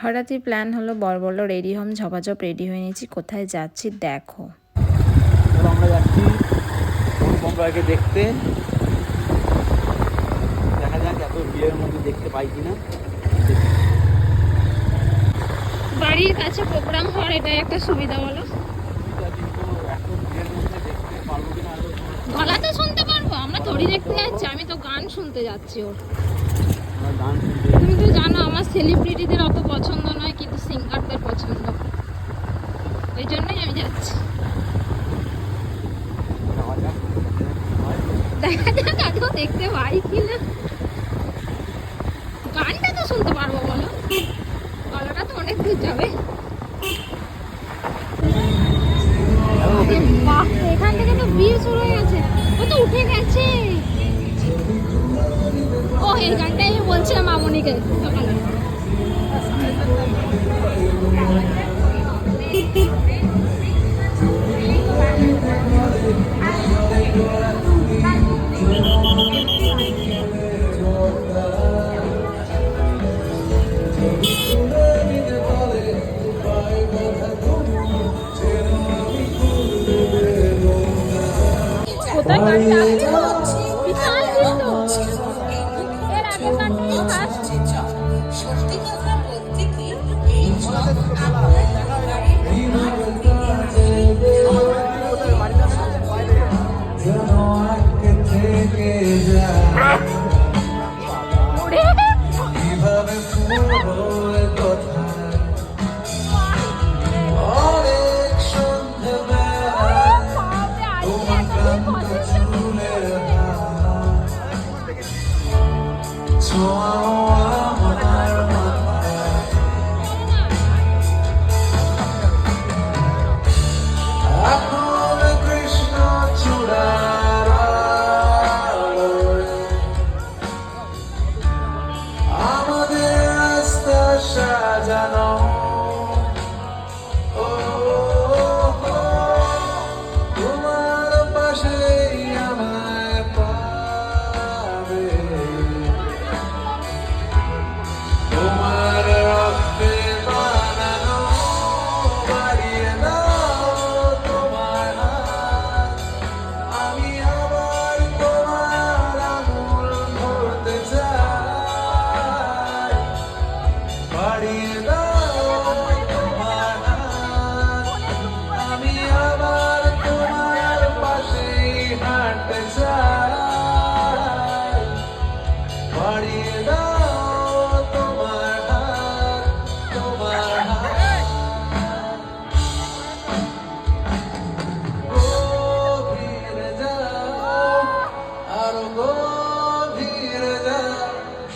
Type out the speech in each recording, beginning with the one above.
হঠাৎই প্ল্যান হলো, বর বললো রেডি হম, ঝপাঝপ রেডি হয়ে নিয়েছি। কোথায় যাচ্ছি দেখো। আমরা যাচ্ছি বম্বাইকে দেখতে। দেখা যাক এত ভিড়ের মধ্যে দেখতে পাই কিনা। বাড়ির কাছে প্রোগ্রাম হওয়ার এটাই একটা সুবিধা বলো। গলা তো শুনতে পারবো, আমরা থোড়ি দেখতে যাচ্ছি, আমি তো গান শুনতে যাচ্ছি ওর। তুমি তো জানো আমার সেলিব্রিটিদের অত পছন্দ নয়, কিন্তু সিঙ্গারদের পছন্দ, ওই জন্যই আমি যাচ্ছি। দেখা যাক আদৌ দেখতে পাই কিনা। গানটা তো শুনতে পারবো বলো, গলাটা তো অনেক দূর যাবে। এখান থেকে তো বিয়ে শুরু হয়ে গেছে, ও তো উঠে গেছে। ও এই গানটাই আমি বলছিলাম মামনিকে সকালে। কোথায় গানটা বিশাল কিন্তু এর আগের গানটাই ফার্স্ট। সত্যি কথা বলতে কি এই সব আপনার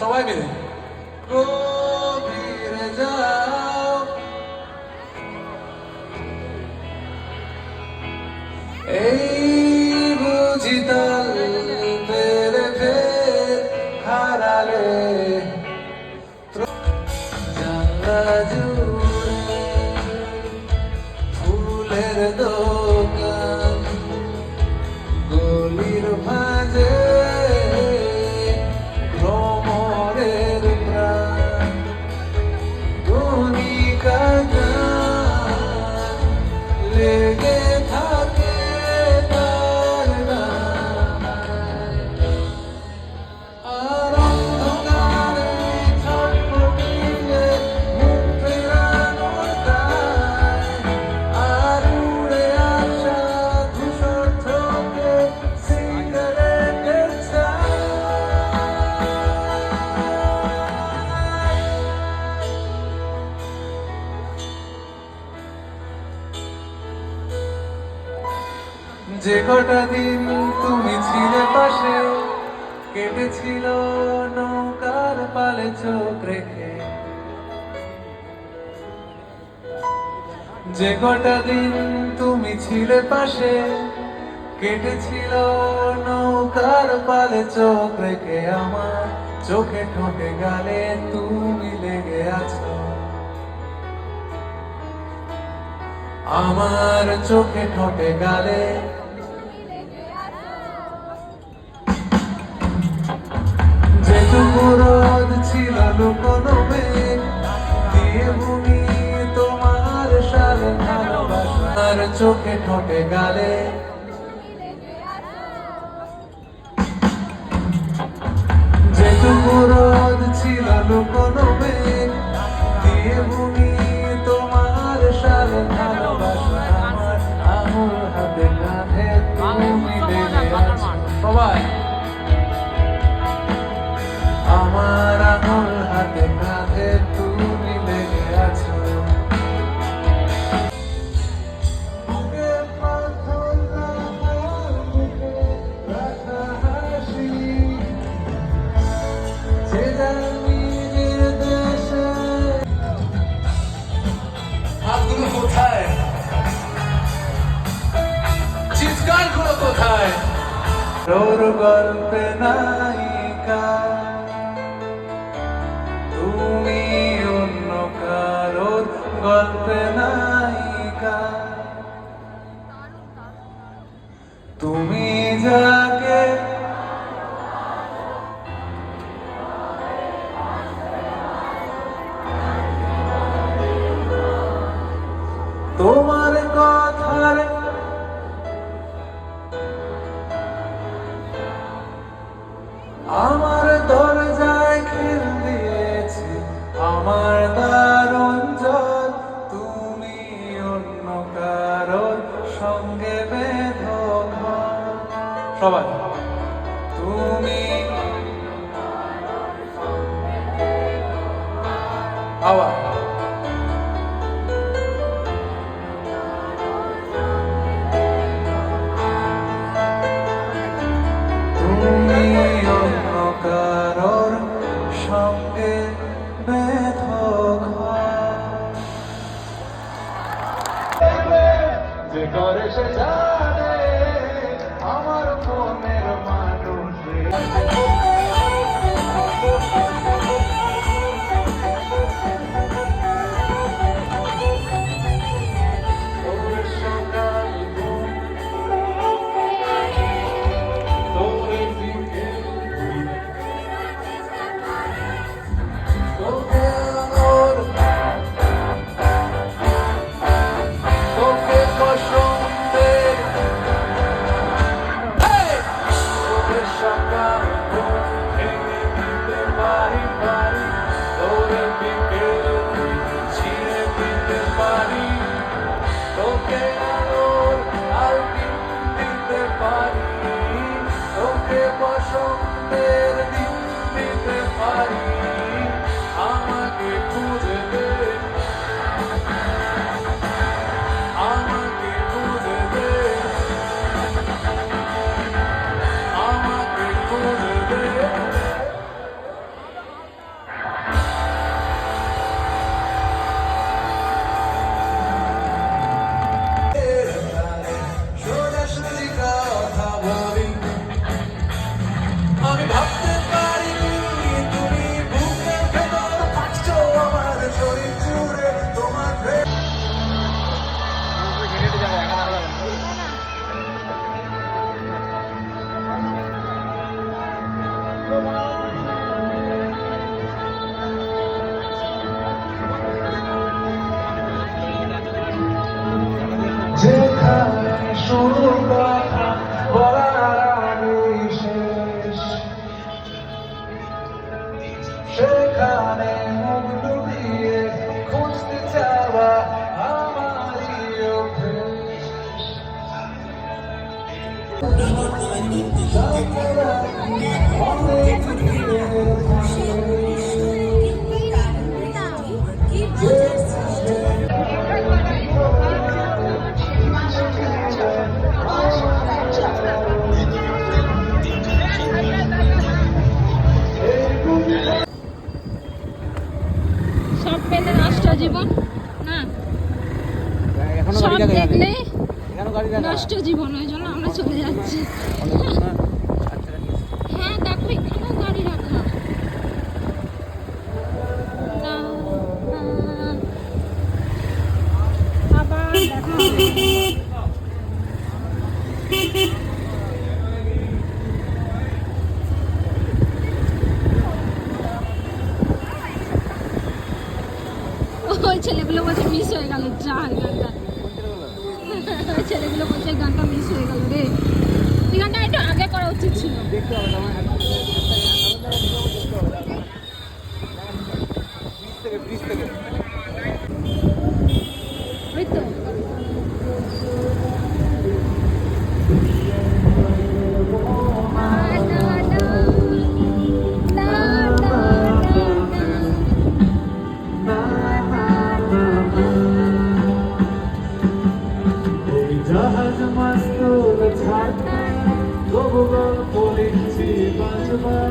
সবাই মিলে গভীরে যাও, এই বুঝি তাল তেরে ফের হারালে জানলা জুড়ে ফুলের দোকান, গলির ভাঁজে লেগে থাকে তার আর অন্ধকারে ছটফটিয়ে মুখ ফেরানোর দায়, আর উড়ে আসা ধূসর চোখে সিগারেটের ছায়া। যে কটা দিন তুমি ছিলে পাশে, কেটেছিল নৌকার পালে চোখ রেখে। যে কটা দিন তুমি ছিলে পাশে, কেটেছিল নৌকার পালে চোখ রেখে। আমার চোখে ঠোঁটে গালে তুমি লেগে আছো, আমার চোখে ঠোঁটে গালে যেটুকু রোদ ছিল লুকোনো মেঘ দিয়ে চোখে ঠোঁটে গালে যেটুকু রোদ ছিল লুকোনো মেঘ দিয়ে বুনি তোমার সালে ভালোবাসা আমার আঙুল হাতে কাঁধে তুমি লেগে আছো সবাই আমার আঙুল হাতে কাঁধে তুমি লেগে আছো বুকে পাথর আমার বুকে রাখা হাসি যে জানি নির্দেশে হাতগুলো কোথায় চিৎকার গুলো কোথায় তোর গল্পে নায়িকা তুমি অন্য কারোর গল্পে নায়িকা তুমি যাকে তোমার কথার আমার দরজায় খিল দিয়েছে আমার দারুণ জল তুমি অন্য কারোর সঙ্গে বেঁধো ঘর। সবাই তুমি আবার তুমি অন্য কারোর সঙ্গে বেঁধো ঘর। যে করে সে জানে আমার মনের মানুষ বসন্তের দিন দিতে পারি আমাকে খুঁজে দে আমাকে খুঁজে দে আমাকে খুঁজে দে সোজাসুজি কথা বলি আমি ভাবতে পারিনি তুমি বুকের ভেতর থাকছো আমার শরীর জুড়ে তোমার যেখানে শুরু কথা বলার আগেই শেষ সেখানে মুখ ডুবিয়ে খুঁজতে চাওয়া আমারই অভ্যেস। অনেক দূরে সব পেলে নষ্ট জীবন না সব দেখলে নষ্ট জীবন ওই জন্য আমরা চলে যাচ্ছি হ্যাঁ দেখো এখানেও গাড়ি রাখা না, আবার দেখা হবে। ওই ছেলেগুলো বলছে মিস হয়ে গেল যা গানটা ছেলেগুলো বলছে গানটা মিস হয়ে গেল রে, এই গানটা একটু আগে করা উচিত ছিল। ওই তো জাহাজ মাস্তুল ছাড়তে তবু গল্প লিখছি বাঁচবার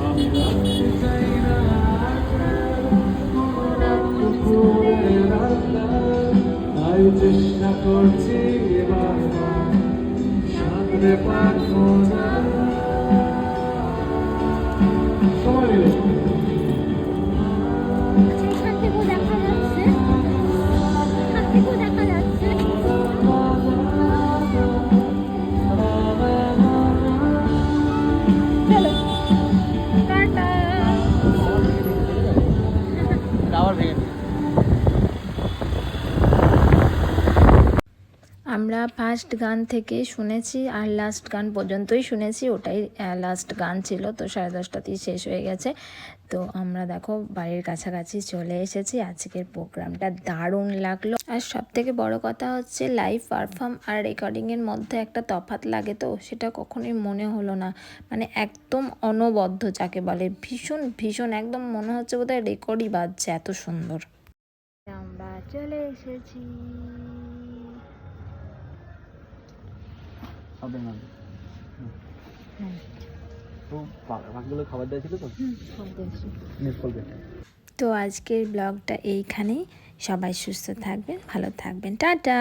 আমি রাখতে চাই না তাই চেষ্টা করছি এবার সামনে পারবো না সময় মিলে এখান থেকেও দেখা যাচ্ছে, এখান থেকেও দেখা যাচ্ছে। চলো টাটা। আমরা ফার্স্ট গান থেকে শুনেছি আর লাস্ট গান পর্যন্তই শুনেছি, ওটাই লাস্ট গান ছিল। তো 10:30তেই শেষ হয়ে গেছে। তো আমরা দেখো বাড়ির কাছাকাছি চলে এসেছি। আজকের প্রোগ্রামটা দারুণ লাগলো। আর সব থেকে বড় কথা হচ্ছে লাইভ পারফর্ম আর রেকর্ডিংয়ের মধ্যে একটা তফাৎ লাগে, তো সেটা কখনোই মনে হলো না। মানে একদম অনবদ্য যাকে বলে, ভীষণ ভীষণ একদম মনে হচ্ছে বোধহয় রেকর্ডই বাজছে, এত সুন্দর। আমরা চলে এসেছি। তো আজকের ব্লগটা এইখানেই। সবাই সুস্থ থাকবেন, ভালো থাকবেন, টাটা।